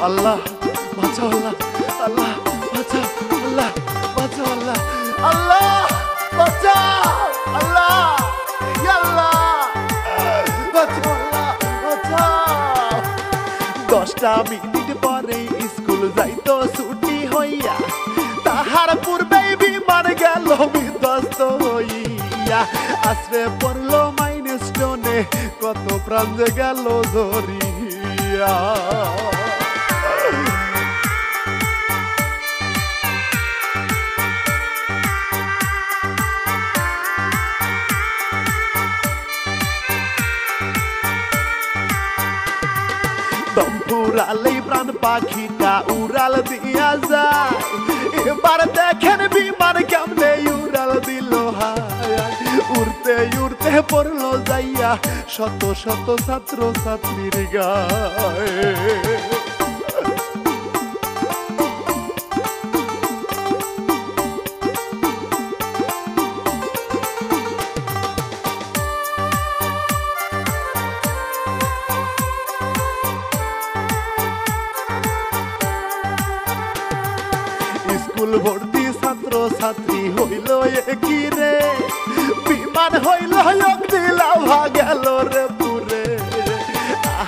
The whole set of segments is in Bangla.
আল্লাহ বাঁচাও, আল্লাহ আল্লাহ বাঁচাও, আল্লাহ বাঁচাও, আল্লাহ আল্লাহ বাঁচাও, আল্লাহ আল্লাহ বাঁচাও, আল্লাহ বাঁচাও। 10টা মিনিট পরে স্কুল যাইতো ছুটি হইয়া, তাহার পূর্বেই বিমান গেল বিধ্বস্ত হইয়া। আশ্রে পড়লো মাইলস্টোনে, কত প্রাণ যে গেল ধরিয়া। দম ফুরালেই প্রাণ পাখিটা উড়াল দিয়া যায়, এবার দেখেন বিমান কেমনে উড়াল দিল হায়। উড়তে উড়তে পড়লো যাইয়া শত শত ছাত্র ছাত্রীর গায়ে। স্কুল ভর্তি ছাত্র ছাত্রী হইল একই রে, বিমান হইল অগ্নিলাভা গেল রে পুরে।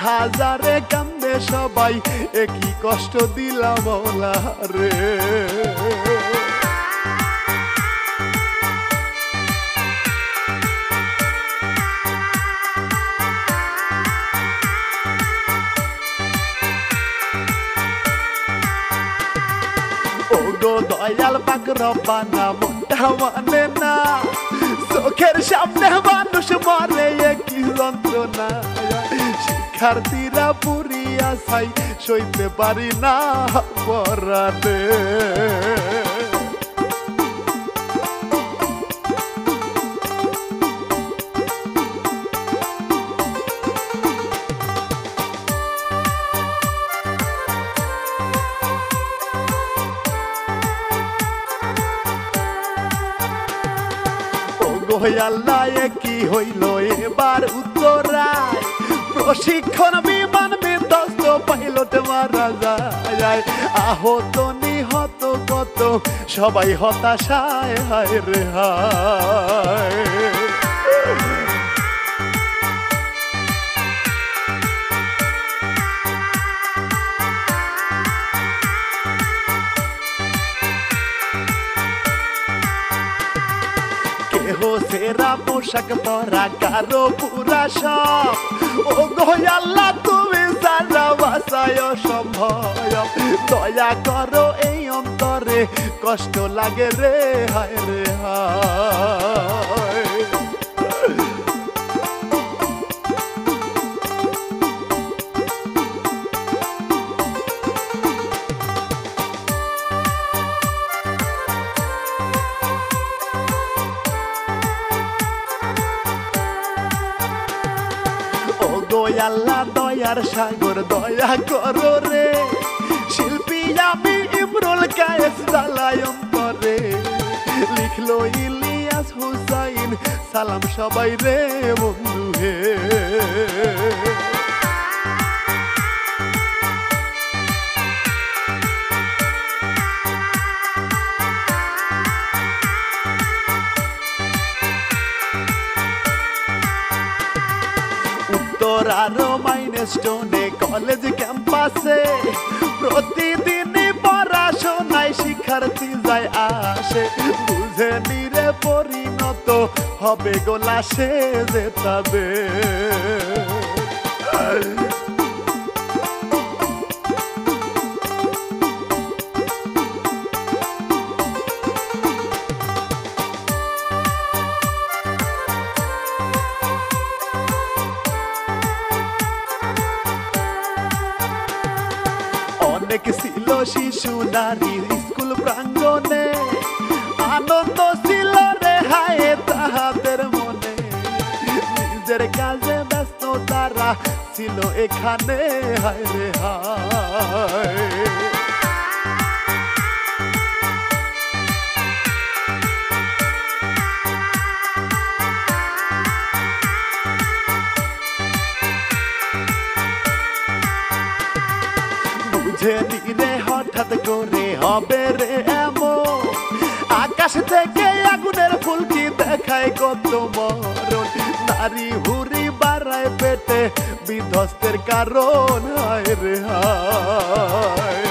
হাজারে কান্দে সবাই, একই কষ্ট দিলাম মওলা রে। ওগো দয়াল পাক রব্বানা, মনটা মানে না, চোখের সামনে মানুষ মরে কি যন্ত্রণা। শিক্ষার্থীরা পুরিয়া ছাই, সইতে পারি না পরাতে। আল্লাহ কি হইল এবার উত্তরায়, প্রশিক্ষণ বিমান বিধ্বস্ত, পাইলট মারা যায়। আহত নিহত কত, সবাই হতাশায় হায় রে হায়। সেরা পোশাক পরা কারো পুরা সব, ও গো আল্লাহ তুমি সারা বাসায় সম্ভব। দয়া করো এই অন্তরে, কষ্ট লাগে রে হায় রে হায়। আল্লাহ দয়ার সাগর দয়া করো রে, শিল্পী আমি ইমরুল কায়েস জ্বালায় অন্তরে। লিখলো ইলিয়াস হুসাইন, সালাম সবাই রে বন্ধু হে। আরো মাইলস্টোনে কলেজ ক্যাম্পাসে, প্রতিদিনই পড়াশোনায় শিক্ষার্থী যায় আসে। বুঝে নিরে পরিণত হবে গোলাসে যেতাবে। অনেক ছিল শিশু নারী স্কুল প্রাঙ্গণে, আনন্দ ছিল রে হায় তাহাদের মনে। নিজের কাজে ব্যস্ত তারা ছিল এখানে হায় রে হায়। বুঝে হঠাৎ করে হবে রে এমন আকাশ থেকে আগুনের ফুলকি দেখায় কত মরণ নারী হুরি বাড়ায় পেটে বিধ্বস্তের কারণ হায় রে হায়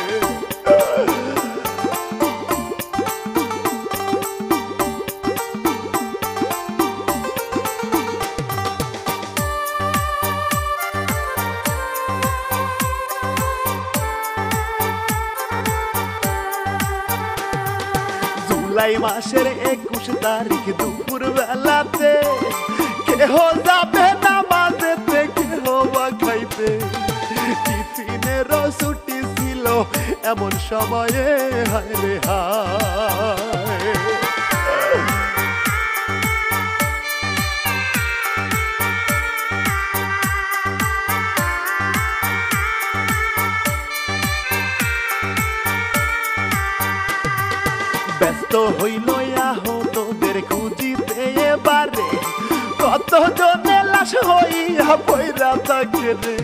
জুলাই মাসের 21 তারিখ দুপুর বেলাতে কেহ যাবে নামাজেতে কেহ বা খাইতে টিফিনেরও ছুটি ছিল এমন সময়ে হায় রে হায় ব্যস্ত হইল আহতদের খুঁজিতে এবারে কত জনে লাশ হইয়া পইরা থাকে রে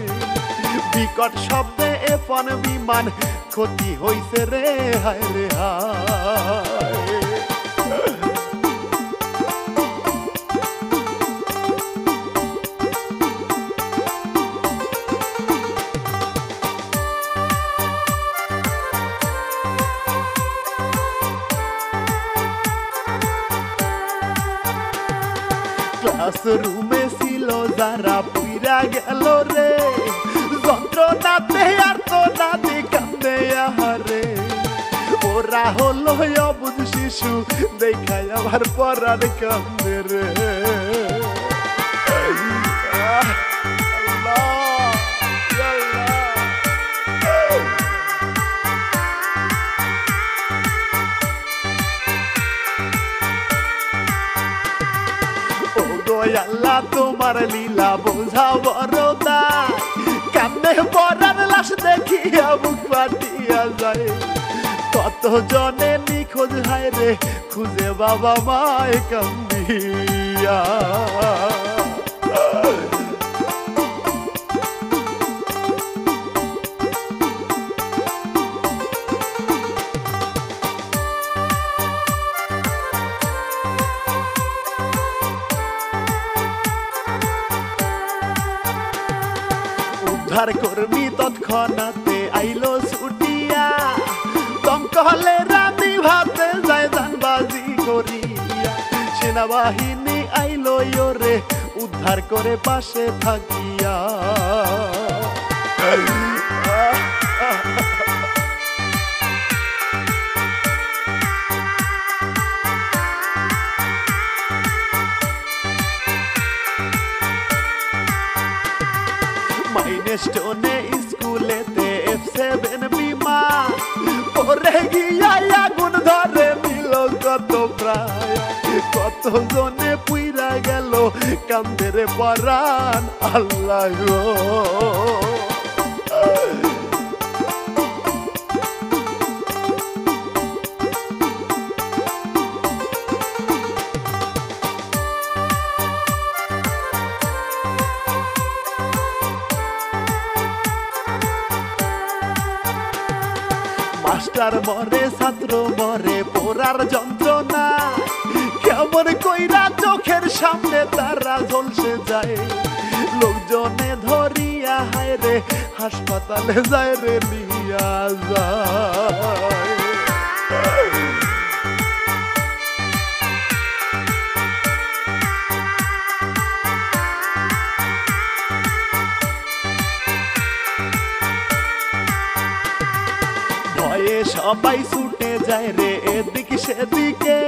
বিকট শব্দে এফন বিমান ক্ষতি হইছে রে হায় রে হায় ক্লাসরুমে ছিল যারা পুইরা গেল রে যন্ত্রণাতে আর তো নাদি কান্দে আহারে ওরা হলো অবুঝ শিশু দেখায় আমার পরার কান্দে রে আল্লাহ তোমার লীলা বোঝা বড়দা কান্দে পরার লাশ দেখিয়া বুক ফাটিয়া যায় কত জনে নিখোঁজ হায় রে খুঁজে বাবা মায় কান্দিয়া উদ্ধার কর্মী তৎক্ষণাতে আইলো ছুটিয়া দমকলে রাঁধি ভাতে যায় জানবাজি করিয়া সেনাবাহিনী আইলো রে উদ্ধার করে পাশে থাকিয়া মাইলস্টোনে স্কুলেতে F7 বিমান পরে গিয়া আগুন ধরে নিল কত প্রায় কত জনে পুইরা গেল কান্দের পরাণ আল্লাহ গো মাস্টার মরে ছাত্র মরে পোড়ার যন্ত্রণা কেমন কইরা চোখের সামনে তারা ঝলসে যায় লোকজনে ধরিয়া হায় রে হাসপাতালে যায় রে নিয়া যায় সবাই ছুটে যায় রে এদিকে সেদিকে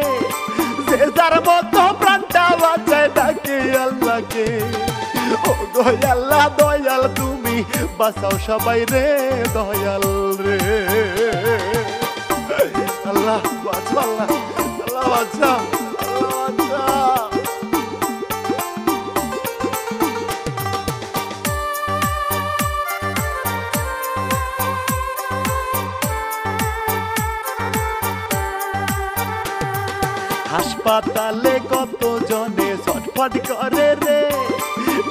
যে যার মতো প্রাণটা বাঁচায় ডাকে আল্লাহকে ও গো আল্লাহ দয়াল তুমি বাঁচাও সবাই রে দয়াল রে আল্লাহ বাঁচাও আল্লাহ বাঁচাও আল্লাহ বাঁচাও হাসপাতালে কত জনে ছটফট করে রে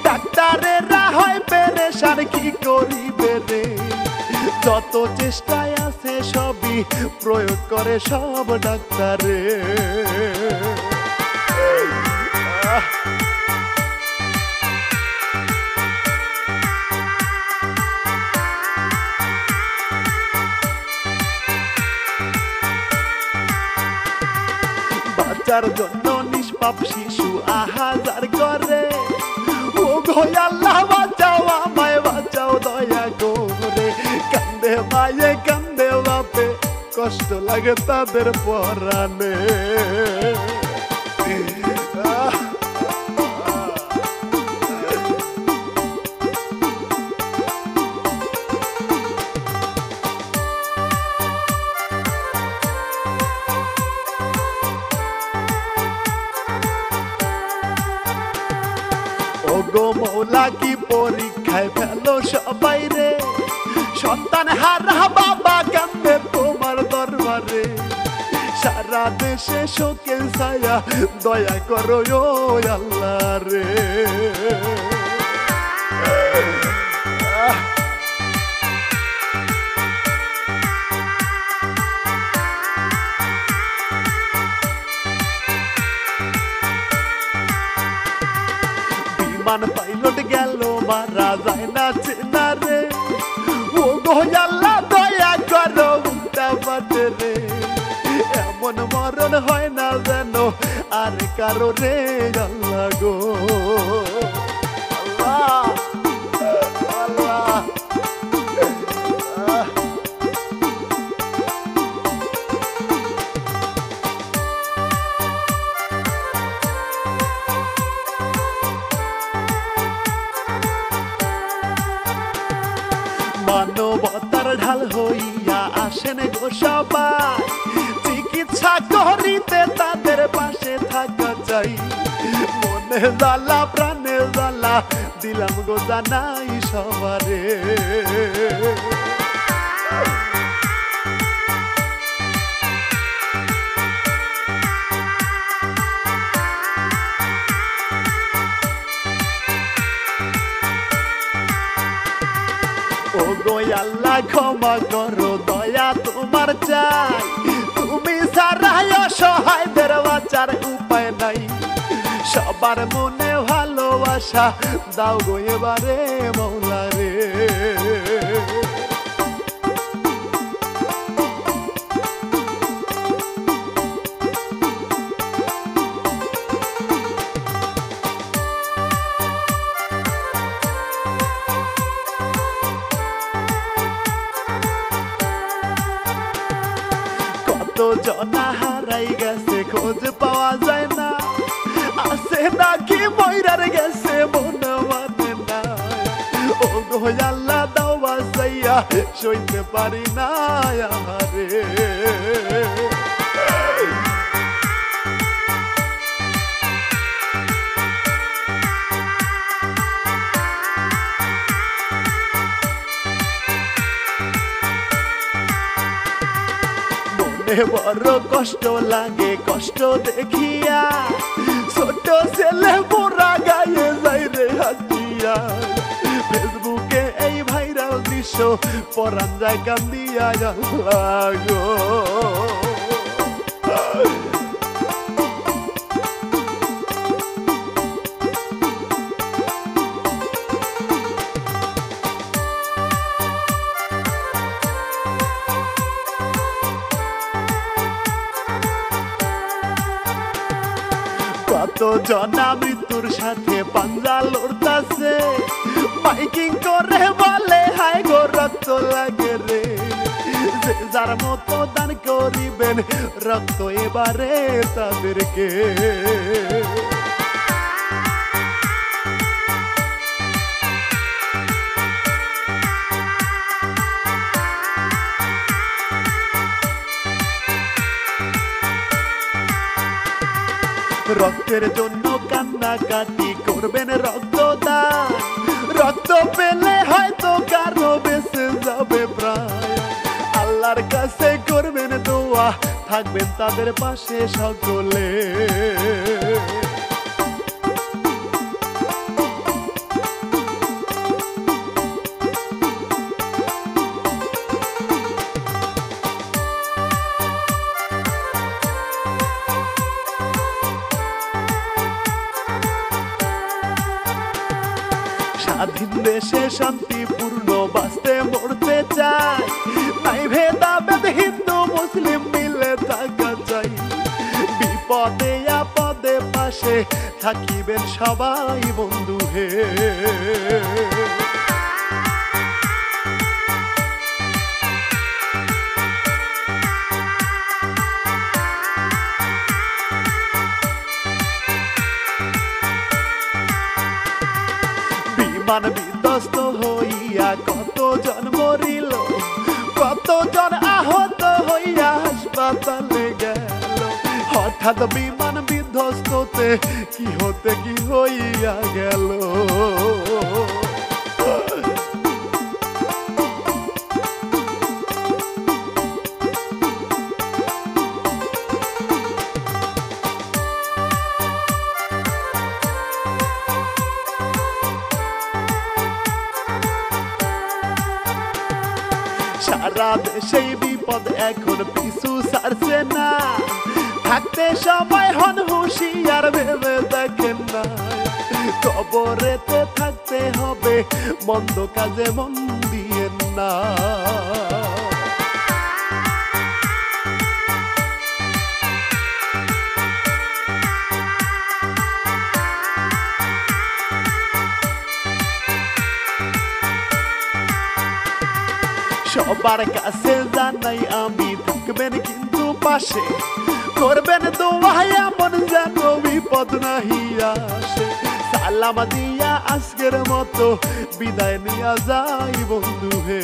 ডাক্তারেরা হয় পেরেশান কি করিবে রে যত চেষ্টায় আছে সবই প্রয়োগ করে সব ডাক্তারে। বাঁচার জন্য নিষ্পাপ শিশু আহাজার করে, ও গো আল্লাহ বাঁচাও আমায় বাঁচাও দয়া করে। কান্দে মায়ে কান্দে বাপে, কষ্ট লাগে তাদের পরাণে। ওগো মৌলা কি পরীক্ষায় ফেলো সবাই রে, সন্তান হারা বাবা কান্দে তোমার দরবারে। সারা দেশে শোকের ছায়া, দয়া করো ও আল্লাহ রে। বিমান পাইলট গেল মারা যায় না চেনা রে, ও গো আল্লাহ দয়া করো উল্টা পাটে রে। এমন মরণ হয় না যেন আর কারো রে আল্লাহ গো। আল্লাহ আল্লাহ মানবতার ঢাল হইয়া আসেন গো সবাই, চিকিৎসা করিতে তাদের পাশে থাকা চাই। মনে জ্বালা প্রাণে জ্বালা দিলাম গো জানাই সবারে। ও গো আল্লাহ ক্ষমা করো দয়া তোমার চাই, তুমি ছাড়াই অসহায়দের বাঁচার উপায় নাই। সবার মনে ভালোবাসা দাও গো এবারে মৌলা রে। কত জনা হারাই গেছে খোঁজ পাওয়া যায় না, আছে নাকি ময়রার গেছে মনে মানে না। ও গো আল্লাহ দাও বাঁচাইয়া, সইতে পারি না আহারে। মনে বড় কষ্ট লাগে কষ্ট দেখিয়া, ছোট ছেলে মোরা গায়ে যাই রে হাতিয়া। ফেসবুকে এই ভাইরাল দৃশ্য পরান যায় কান্দিয়া আল্লাহ গো। কত জনা মৃত্যুর সাথে পাঞ্জা লড়তাছে, মাইকিং করে বলে হাই গো রক্ত লাগে রে। যে যার মতো দান করিবেন রক্ত এবারে তাদেরকে। রক্তের জন্য কান্নাকাটি করবেন রক্তদান, রক্ত পেলে হয়তো কারো বেঁচে যাবে প্রায়। আল্লাহর কাছে করবেন দোয়া, থাকবেন তাদের পাশে সকলে। স্বাধীন দেশে শান্তিপূর্ণ বাঁচতে মরতে চাই, নাই ভেদাভেদ হিন্দু মুসলিম মিলে থাকা চাই। বিপদে আপদে পাশে থাকিবেন সবাই বন্ধু হে। বিমান বিধ্বস্ত হইয়া কতজন মরিল, কতজন আহত হইয়া হাসপাতালে গেল। হঠাৎ বিমান বিধ্বস্ততে কি হতে কি হইয়া গেল। সারা দেশেই বিপদ এখন পিছু ছাড়ছে না, থাকতে সময় হন হুঁশিয়ার ভেবে দেখেন না। কবরেতে থাকতে হবে মন্দ কাজে মন দিয়েন না। সবার কাছে জানাই আমি থাকবেন কিন্তু পাশে, করবেন দোয়া এমন যেন বিপদ নাহি আসে। সালাম দিয়া আজকের মতো বিদায় নিয়া যাই বন্ধু হে।